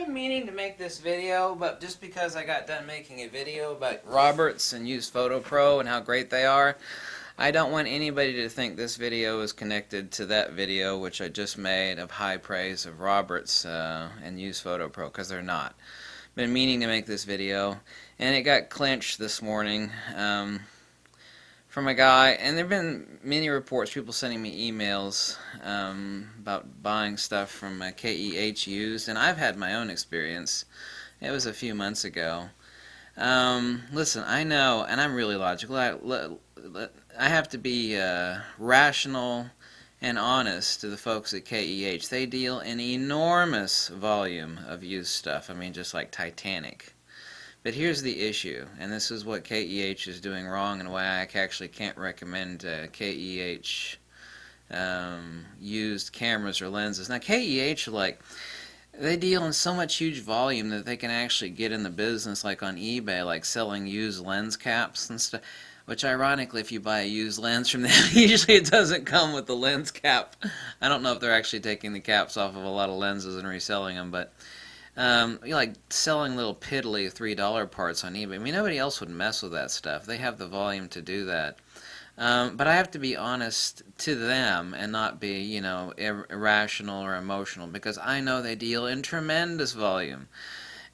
been meaning to make this video, but just because I got done making a video about Roberts and Use Photo Pro and how great they are, I don't want anybody to think this video is connected to that video which I just made of high praise of Roberts and Use Photo Pro, because they're not. Been meaning to make this video, and it got clinched this morning from a guy, and there have been many reports, people sending me emails about buying stuff from KEH used, and I've had my own experience. It was a few months ago. Listen, I know, and I'm really logical, I have to be rational and honest to the folks at KEH. They deal in enormous volume of used stuff, I mean just like Titanic. But here's the issue, and this is what KEH is doing wrong and why I actually can't recommend KEH used cameras or lenses. Now KEH, they deal in so much huge volume that they can actually get in the business, like on eBay, like selling used lens caps and stuff. Which ironically, if you buy a used lens from them, usually it doesn't come with the lens cap. I don't know if they're actually taking the caps off of a lot of lenses and reselling them, but like selling little piddly $3 parts on eBay. I mean, nobody else would mess with that stuff. They have the volume to do that. But I have to be honest to them and not be, you know, irrational or emotional, because I know they deal in tremendous volume.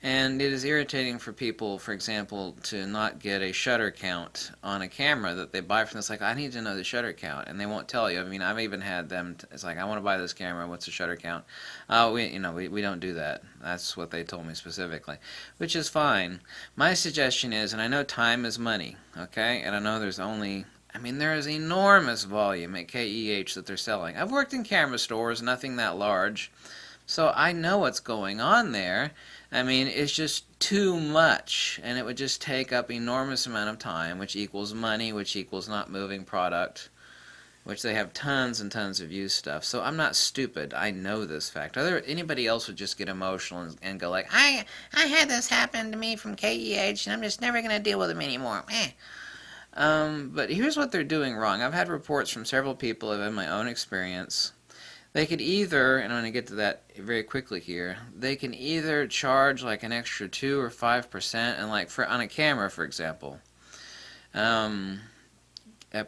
And it is irritating for people, for example, to not get a shutter count on a camera that they buy from. It's like, I need to know the shutter count, and they won't tell you. I mean, I've even had them. It's like, I want to buy this camera. What's the shutter count? We don't do that. That's what they told me specifically, which is fine. My suggestion is, and I know time is money, okay, and I know there's only. I mean, there is enormous volume at KEH that they're selling. I've worked in camera stores, nothing that large, so I know what's going on there. I mean, it's just too much, and it would just take up enormous amount of time, which equals money, which equals not moving product, which they have tons and tons of used stuff. So I'm not stupid. I know this fact. Anybody else would just get emotional and go like, I had this happen to me from KEH, and I'm just never going to deal with them anymore. But here's what they're doing wrong. I've had reports from several people. I've had my own experience. They could either, and I'm going to get to that very quickly here, they can either charge like an extra 2 or 5%, and like on a camera, for example,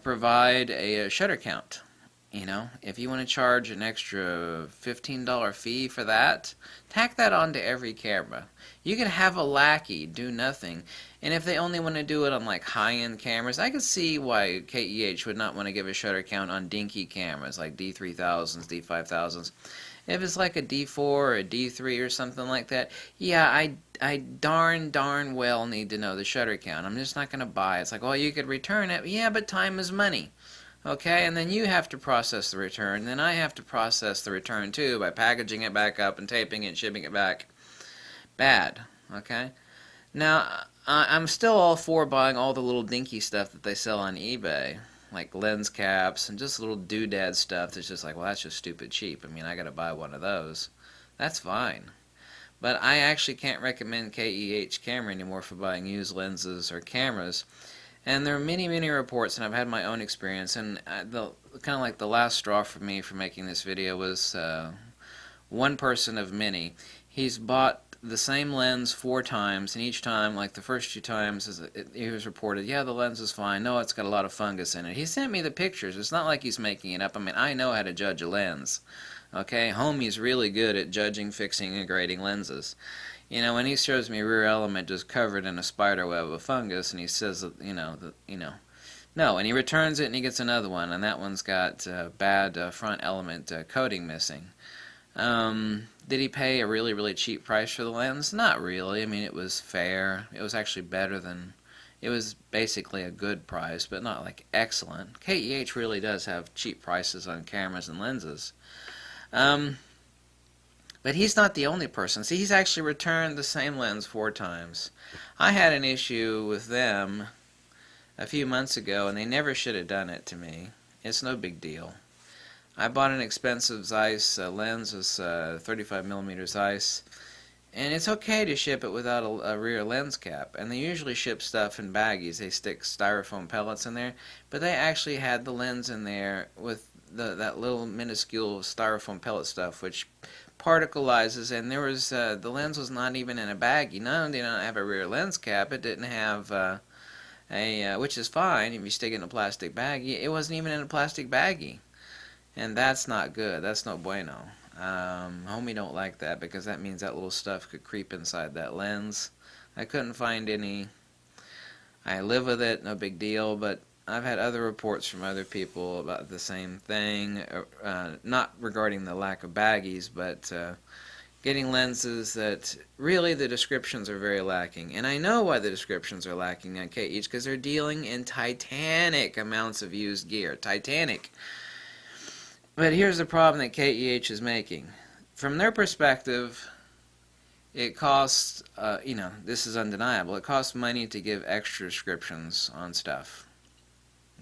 provide a shutter count. You know, if you want to charge an extra $15 fee for that, tack that on to every camera. You can have a lackey do nothing, and if they only want to do it on like high-end cameras, I could see why KEH would not want to give a shutter count on dinky cameras like D3000s, D5000s. If it's like a D4 or a D3 or something like that, yeah, I darn well need to know the shutter count. I'm just not going to buy it. It's like, well, you could return it. Yeah, but time is money. Okay, and then you have to process the return, then I have to process the return too by packaging it back up and taping it and shipping it back. Bad, okay? Now, I'm still all for buying all the little dinky stuff that they sell on eBay, like lens caps and just little doodad stuff that's just like, well, that's just stupid cheap. I mean, I gotta buy one of those. That's fine. But I actually can't recommend KEH camera anymore for buying used lenses or cameras. And there are many, many reports, and I've had my own experience, and kind of like the last straw for me for making this video was one person of many. He's bought the same lens 4 times, and each time, like the first 2 times, he was reported, yeah, the lens is fine, no, it's got a lot of fungus in it. He sent me the pictures. It's not like he's making it up. I mean, I know how to judge a lens. Okay, homie's really good at judging, fixing, and grading lenses. You know, when he shows me rear element just covered in a spider web of fungus, and he says that, no, and he returns it and he gets another one, and that one's got bad front element coating missing. Did he pay a really, really cheap price for the lens? Not really. I mean, it was fair. It was actually better than, it was basically a good price, but not like excellent. KEH really does have cheap prices on cameras and lenses. But he's not the only person. See, he's actually returned the same lens 4 times. I had an issue with them a few months ago, and they never should have done it to me. It's no big deal. I bought an expensive Zeiss lens, it's 35mm Zeiss, and it's okay to ship it without a rear lens cap. And they usually ship stuff in baggies. They stick styrofoam pellets in there, but they actually had the lens in there with that little minuscule styrofoam pellet stuff, which particleizes, and there was the lens was not even in a baggie. Not only did it not have a rear lens cap, it didn't have which is fine if you stick it in a plastic baggie. It wasn't even in a plastic baggie, and that's not good. That's no bueno. Homie don't like that, because that means that little stuff could creep inside that lens. I couldn't find any. I live with it, no big deal, but I've had other reports from other people about the same thing, not regarding the lack of baggies, but getting lenses that really the descriptions are very lacking. And I know why the descriptions are lacking on KEH, because they're dealing in titanic amounts of used gear. Titanic. But here's the problem that KEH is making. From their perspective, it costs, this is undeniable, it costs money to give extra descriptions on stuff.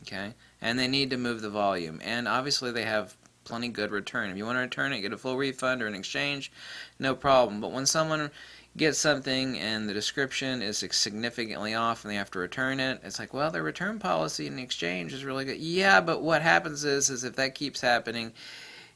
Okay? And they need to move the volume. And obviously they have plenty good return. If you want to return it, get a full refund or an exchange, no problem. But when someone gets something and the description is significantly off and they have to return it, it's like, well, their return policy and exchange is really good. Yeah, but what happens is if that keeps happening,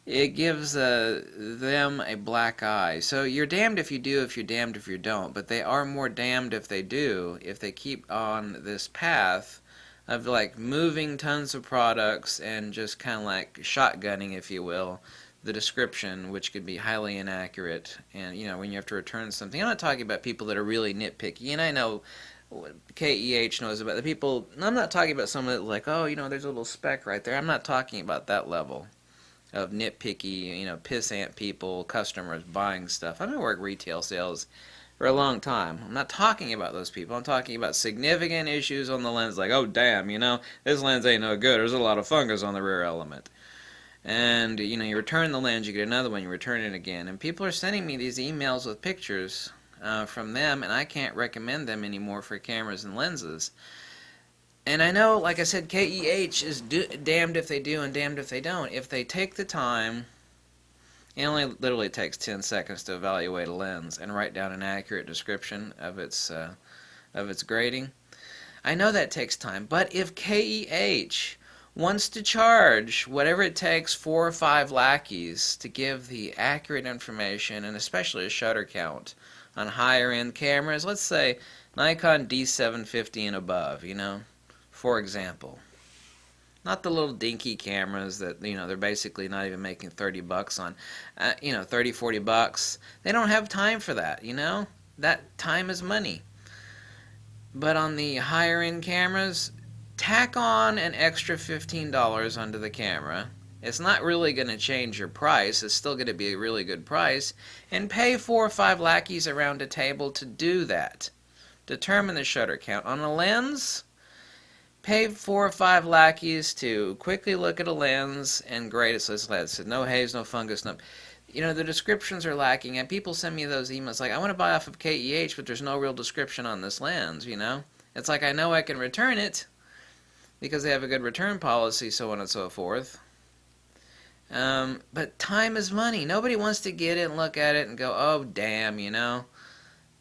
it gives them a black eye. So you're damned if you do, if you're damned if you don't. But they are more damned if they do, if they keep on this path of like moving tons of products and just kind of like shotgunning, if you will, the description, which could be highly inaccurate. And when you have to return something, I'm not talking about people that are really nitpicky, and I know KEH knows about the people. I'm not talking about someone that's like, oh, there's a little speck right there. I'm not talking about that level of nitpicky, pissant people, customers buying stuff. I've been working retail sales for a long time. I'm not talking about those people. I'm talking about significant issues on the lens, like, oh damn, this lens ain't no good. There's a lot of fungus on the rear element. And you return the lens, you get another one, you return it again. And people are sending me these emails with pictures from them, and I can't recommend them anymore for cameras and lenses. And I know, like I said, KEH is damned if they do and damned if they don't. If they take the time, it only literally takes 10 seconds to evaluate a lens and write down an accurate description of its grading. I know that takes time, but if KEH wants to charge whatever it takes, 4 or 5 lackeys to give the accurate information, and especially a shutter count on higher end cameras, let's say Nikon D750 and above, for example. Not the little dinky cameras that, they're basically not even making 30 bucks on, 30, 40 bucks. They don't have time for that, That time is money. But on the higher end cameras, tack on an extra $15 onto the camera. It's not really going to change your price. It's still going to be a really good price. And pay 4 or 5 lackeys around a table to do that. Determine the shutter count. On a lens, pay 4 or 5 lackeys to quickly look at a lens and grade it. So it's no haze, no fungus, no. The descriptions are lacking, and people send me those emails like, I want to buy off of KEH, but there's no real description on this lens, It's like, I know I can return it because they have a good return policy, so on and so forth. But time is money. Nobody wants to get it and look at it and go, oh, damn,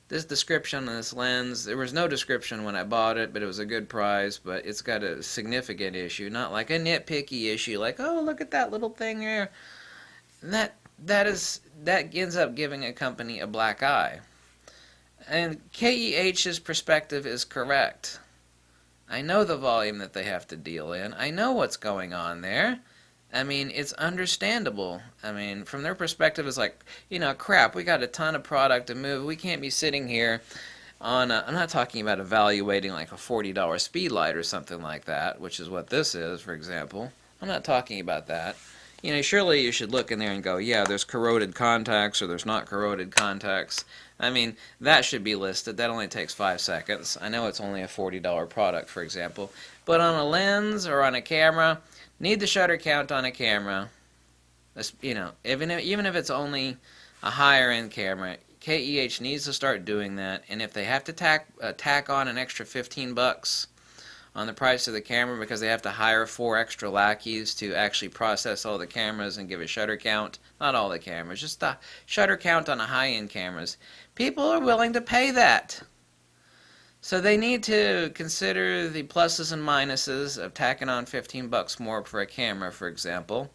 this description on this lens, there was no description when I bought it, but it was a good price, but it's got a significant issue, not like a nitpicky issue, like, oh, look at that little thing here. That ends up giving a company a black eye. And KEH's perspective is correct. I know the volume that they have to deal in. I know what's going on there. It's understandable. From their perspective, it's like, crap, we got a ton of product to move. We can't be sitting here on I'm not talking about evaluating like a $40 speed light or something like that, which is what this is, for example. I'm not talking about that. Surely you should look in there and go, yeah, there's corroded contacts or there's not corroded contacts. That should be listed. That only takes 5 seconds. I know it's only a $40 product, for example. But on a lens or on a camera, need the shutter count on a camera. Even if it's only a higher end camera, KEH needs to start doing that. And if they have to tack on an extra 15 bucks on the price of the camera because they have to hire 4 extra lackeys to actually process all the cameras and give a shutter count, not all the cameras, just the shutter count on the high-end cameras, people are willing to pay that. So they need to consider the pluses and minuses of tacking on 15 bucks more for a camera, for example.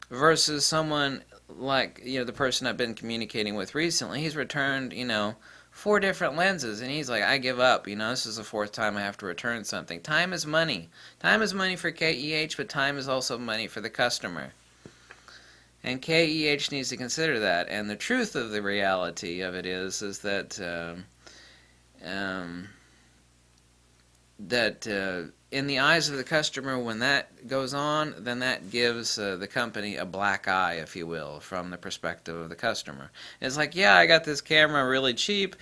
versus someone like, the person I've been communicating with recently. He's returned, 4 different lenses, and he's like, I give up. This is the 4th time I have to return something. Time is money. Time is money for KEH, but time is also money for the customer. And KEH needs to consider that. And the truth of the reality of it is that in the eyes of the customer, when that goes on, then that gives the company a black eye, if you will, from the perspective of the customer. It's like, yeah, I got this camera really cheap,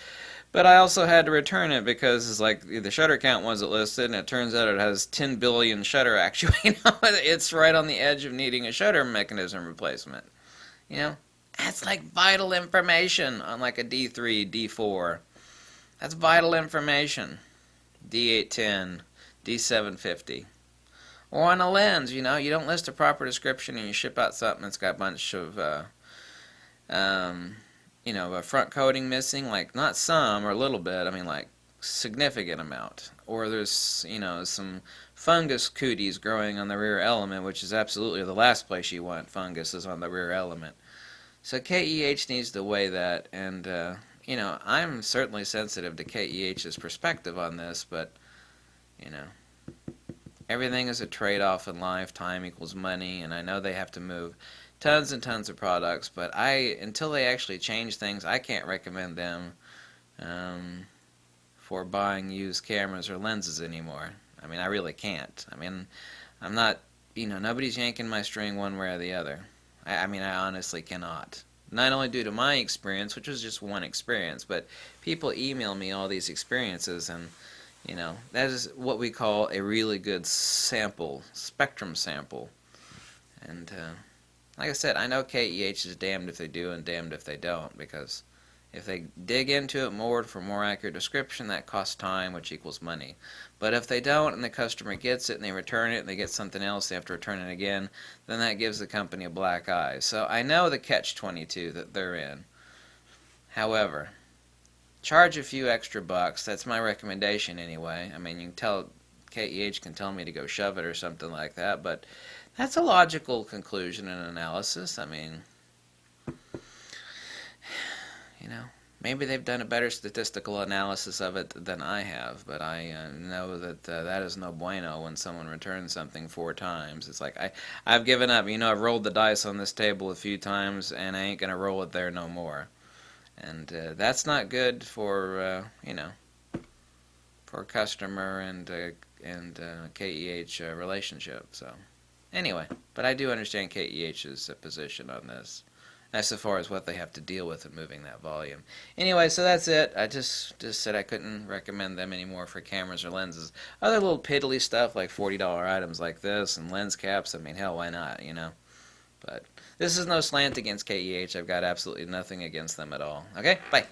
but I also had to return it because it's like the shutter count wasn't listed, and it turns out it has 10 billion shutter actuators. It's right on the edge of needing a shutter mechanism replacement. That's like vital information on like a D3, D4. That's vital information. D810, D750. Or on a lens, you don't list a proper description and you ship out something that's got a bunch of, a front coating missing, like not some or a little bit, I mean like significant amount. Or there's, some fungus cooties growing on the rear element, which is absolutely the last place you want fungus is on the rear element. So KEH needs to weigh that, and I'm certainly sensitive to KEH's perspective on this, but, everything is a trade-off in life. Time equals money, and I know they have to move tons and tons of products, but until they actually change things, I can't recommend them for buying used cameras or lenses anymore. I mean, I really can't. I mean, I'm not, nobody's yanking my string one way or the other. I honestly cannot. Not only due to my experience, which was just one experience, but people email me all these experiences, and that is what we call a really good sample, spectrum sample. And like I said, I know KEH is damned if they do and damned if they don't, because if they dig into it more for more accurate description, that costs time, which equals money. But if they don't and the customer gets it and they return it and they get something else, they have to return it again, then that gives the company a black eye. So I know the catch-22 that they're in. However, charge a few extra bucks. That's my recommendation anyway. I mean, you can tell, KEH can tell me to go shove it or something like that, but that's a logical conclusion and analysis. I mean, maybe they've done a better statistical analysis of it than I have, but I know that that is no bueno when someone returns something 4 times. It's like, I've given up. I've rolled the dice on this table a few times, and I ain't going to roll it there no more. And that's not good for, for customer and KEH relationship. So, anyway, but I do understand KEH's position on this, as far as what they have to deal with in moving that volume. Anyway, so that's it. I just said I couldn't recommend them anymore for cameras or lenses. Other little piddly stuff like $40 items like this and lens caps, I mean, hell, why not, But this is no slant against KEH. I've got absolutely nothing against them at all. Okay, bye.